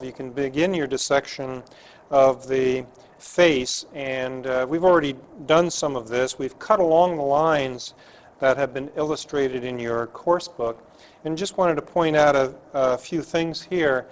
You can begin your dissection of the face, and we've already done some of this. We've cut along the lines that have been illustrated in your course book, and just wanted to point out a few things here.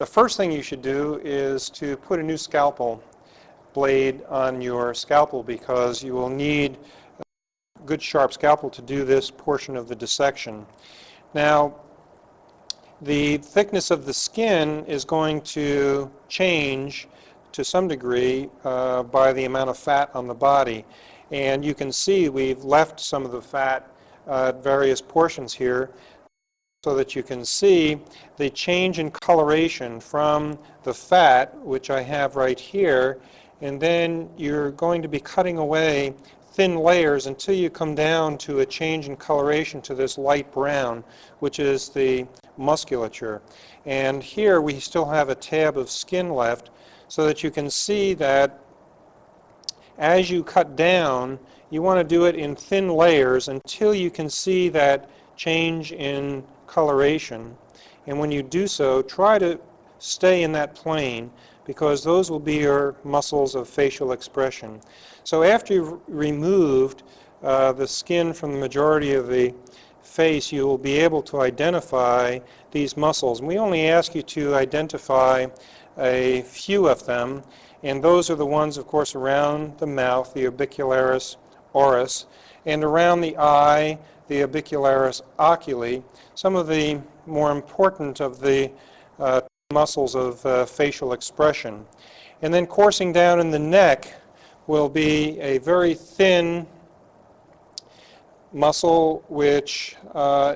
The first thing you should do is to put a new scalpel blade on your scalpel, because you will need a good sharp scalpel to do this portion of the dissection. Now, the thickness of the skin is going to change to some degree by the amount of fat on the body. And you can see we've left some of the fat at various portions here so that you can see the change in coloration from the fat, which I have right here, and then you're going to be cutting away thin layers until you come down to a change in coloration to this light brown, which is the musculature. And here we still have a tab of skin left, so that you can see that as you cut down, you want to do it in thin layers until you can see that change in coloration. And when you do so, try to stay in that plane, because those will be your muscles of facial expression. So after you've removed the skin from the majority of the face, you will be able to identify these muscles. And we only ask you to identify a few of them, and those are the ones, of course, around the mouth, the orbicularis oris, and around the eye, the orbicularis oculi, some of the more important of the muscles of facial expression. And then coursing down in the neck will be a very thin muscle which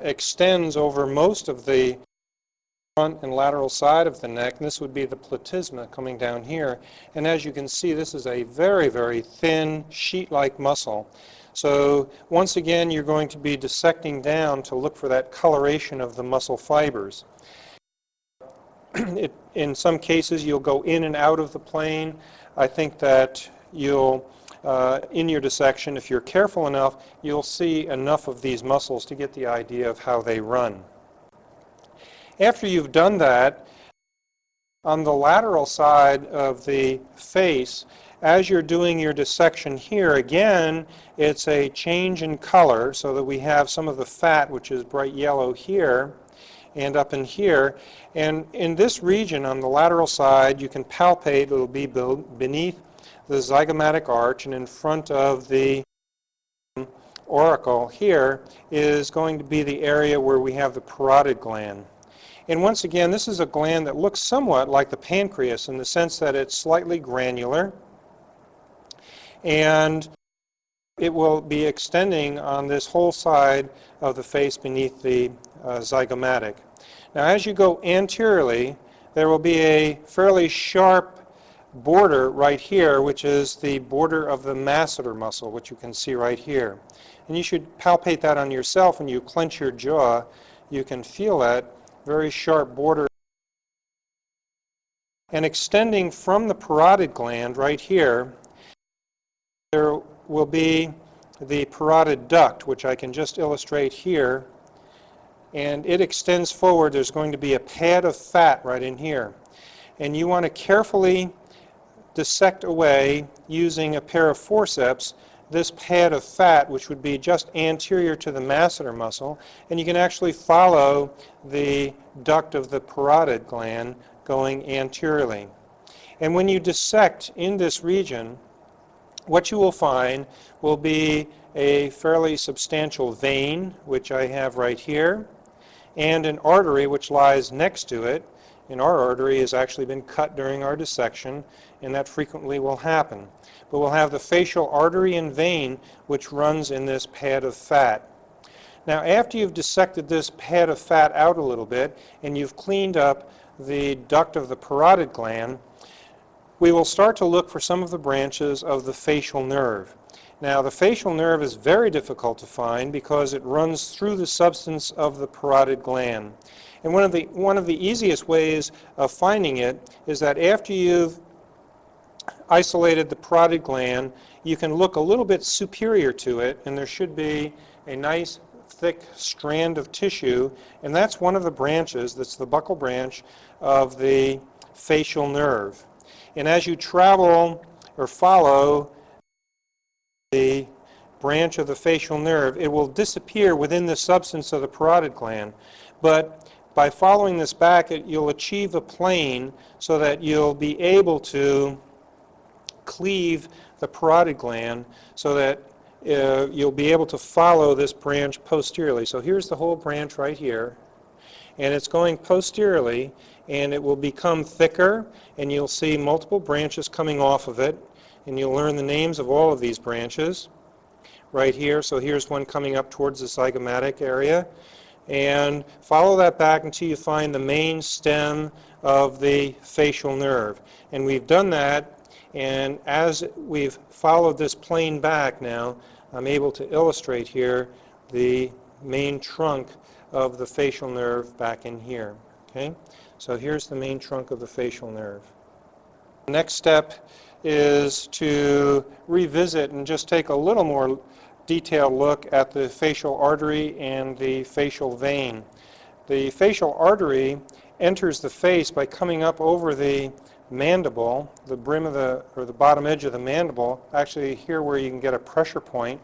extends over most of the front and lateral side of the neck, and this would be the platysma coming down here. And as you can see, this is a very, very thin sheet-like muscle. So once again, you're going to be dissecting down to look for that coloration of the muscle fibers. In some cases, you'll go in and out of the plane. I think that you'll, in your dissection, if you're careful enough, you'll see enough of these muscles to get the idea of how they run. After you've done that, on the lateral side of the face, as you're doing your dissection here, again, it's a change in color, so that we have some of the fat, which is bright yellow here, and up in here. And in this region on the lateral side, you can palpate, it'll be beneath the zygomatic arch, and in front of the auricle here is going to be the area where we have the parotid gland. And once again, this is a gland that looks somewhat like the pancreas in the sense that it's slightly granular, and it will be extending on this whole side of the face beneath the zygomatic. Now, as you go anteriorly, there will be a fairly sharp border right here, which is the border of the masseter muscle, which you can see right here. And you should palpate that on yourself. When you clench your jaw, you can feel that very sharp border. And extending from the parotid gland right here, there will be the parotid duct, which I can just illustrate here. And it extends forward. There's going to be a pad of fat right in here. And you want to carefully dissect away, using a pair of forceps, this pad of fat, which would be just anterior to the masseter muscle. And you can actually follow the duct of the parotid gland going anteriorly. And when you dissect in this region, what you will find will be a fairly substantial vein, which I have right here, and an artery which lies next to it. And our artery has actually been cut during our dissection, and that frequently will happen. But we'll have the facial artery and vein which runs in this pad of fat. Now, after you've dissected this pad of fat out a little bit, and you've cleaned up the duct of the parotid gland, we will start to look for some of the branches of the facial nerve. Now, the facial nerve is very difficult to find because it runs through the substance of the parotid gland. And one of the easiest ways of finding it is that after you've isolated the parotid gland, you can look a little bit superior to it, and there should be a nice thick strand of tissue, and that's one of the branches, that's the buccal branch of the facial nerve. And as you travel or follow the branch of the facial nerve, it will disappear within the substance of the parotid gland. But by following this back, you'll achieve a plane so that you'll be able to cleave the parotid gland so that you'll be able to follow this branch posteriorly. So here's the whole branch right here, and it's going posteriorly, and it will become thicker, and you'll see multiple branches coming off of it, and you'll learn the names of all of these branches right here. So here's one coming up towards the zygomatic area, and follow that back until you find the main stem of the facial nerve. And we've done that, and as we've followed this plane back now, I'm able to illustrate here the main trunk of the facial nerve back in here. Okay? So here's the main trunk of the facial nerve. The next step is to revisit and just take a little more detailed look at the facial artery and the facial vein. The facial artery enters the face by coming up over the mandible, the brim of the bottom edge of the mandible, actually here where you can get a pressure point.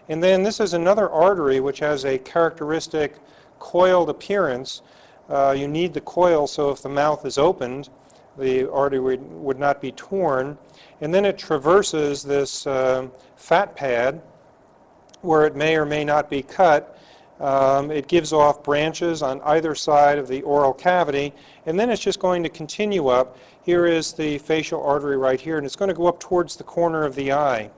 And then this is another artery which has a characteristic coiled appearance. You need the coil so if the mouth is opened, the artery would not be torn. And then it traverses this fat pad where it may or may not be cut. It gives off branches on either side of the oral cavity, and then it's just going to continue up. Here is the facial artery right here, and it's going to go up towards the corner of the eye.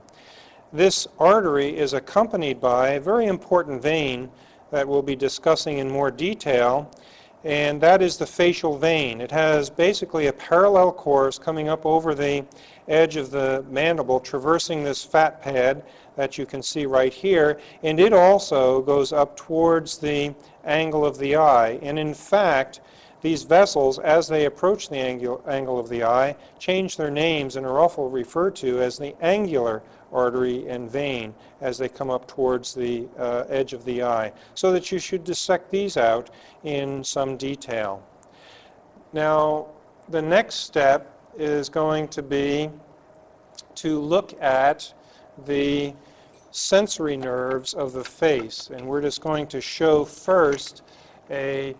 This artery is accompanied by a very important vein that we'll be discussing in more detail, and that is the facial vein. It has basically a parallel course coming up over the edge of the mandible, traversing this fat pad that you can see right here, and it also goes up towards the angle of the eye. And in fact, these vessels, as they approach the angle of the eye, change their names and are often referred to as the angular artery and vein as they come up towards the edge of the eye, so that you should dissect these out in some detail. Now, the next step is going to be to look at the sensory nerves of the face, and we're just going to show first a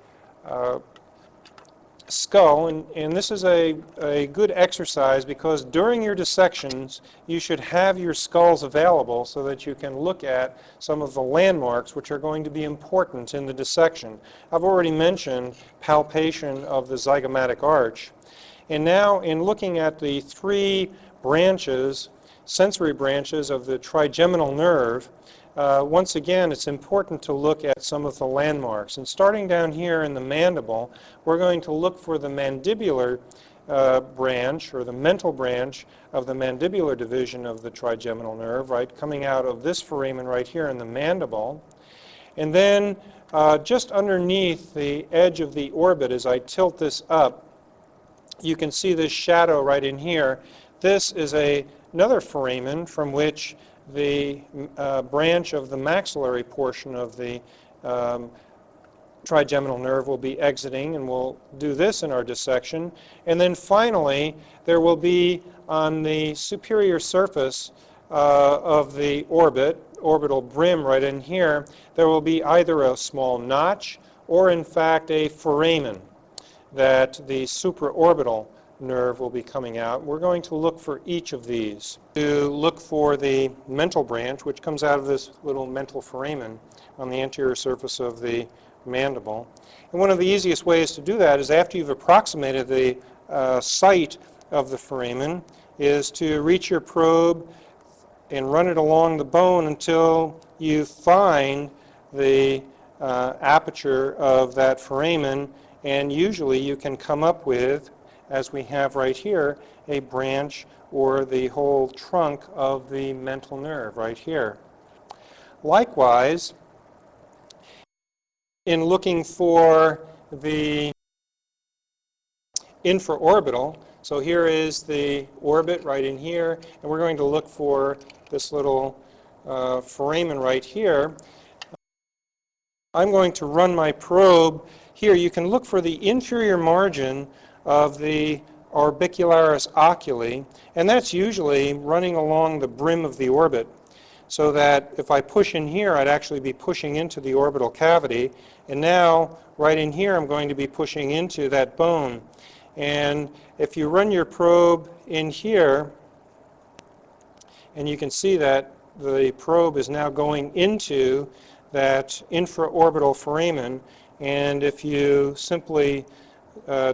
skull, and this is a good exercise because during your dissections you should have your skulls available so that you can look at some of the landmarks which are going to be important in the dissection. I've already mentioned palpation of the zygomatic arch, and now in looking at the three branches, sensory branches of the trigeminal nerve, once again, it's important to look at some of the landmarks. And starting down here in the mandible, we're going to look for the mandibular branch, or the mental branch of the mandibular division of the trigeminal nerve, right, coming out of this foramen right here in the mandible. And then just underneath the edge of the orbit, as I tilt this up, you can see this shadow right in here. This is another foramen from which the branch of the maxillary portion of the trigeminal nerve will be exiting, and we'll do this in our dissection. And then finally, there will be on the superior surface of the orbital brim right in here, there will be either a small notch or in fact a foramen that the supraorbital nerve will be coming out. We're going to look for each of these. To look for the mental branch, which comes out of this little mental foramen on the anterior surface of the mandible. And one of the easiest ways to do that is after you've approximated the site of the foramen is to reach your probe and run it along the bone until you find the aperture of that foramen, and usually you can come up with, as we have right here, a branch or the whole trunk of the mental nerve right here. Likewise, in looking for the infraorbital, so here is the orbit right in here, and we're going to look for this little foramen right here. I'm going to run my probe here. You can look for the inferior margin of the orbicularis oculi, and that's usually running along the brim of the orbit, so that if I push in here, I'd actually be pushing into the orbital cavity. And now, right in here, I'm going to be pushing into that bone. And if you run your probe in here, and you can see that the probe is now going into that infraorbital foramen, and if you simply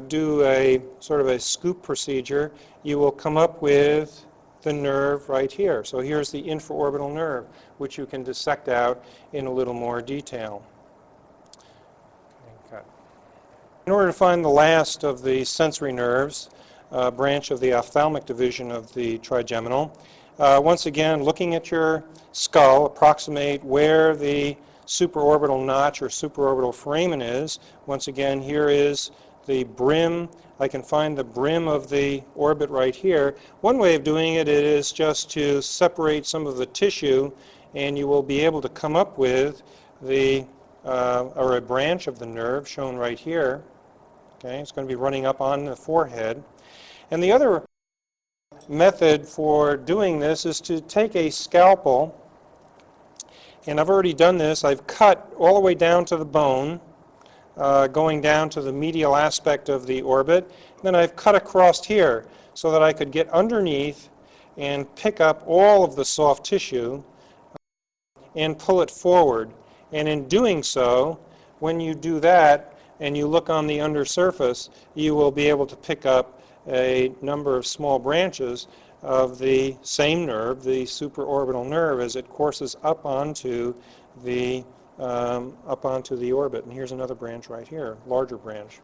do a sort of a scoop procedure, you will come up with the nerve right here. So here's the infraorbital nerve, which you can dissect out in a little more detail. Okay. In order to find the last of the sensory nerves, branch of the ophthalmic division of the trigeminal, once again, looking at your skull, approximate where the supraorbital notch or supraorbital foramen is. Once again, here is the brim. I can find the brim of the orbit right here. One way of doing it is just to separate some of the tissue, and you will be able to come up with the or a branch of the nerve shown right here. Okay, it's going to be running up on the forehead. And the other method for doing this is to take a scalpel, and I've already done this. I've cut all the way down to the bone, going down to the medial aspect of the orbit. Then I've cut across here so that I could get underneath and pick up all of the soft tissue and pull it forward. And in doing so, when you do that and you look on the undersurface, you will be able to pick up a number of small branches of the same nerve, the supraorbital nerve, as it courses up onto the orbit. And here's another branch right here, larger branch.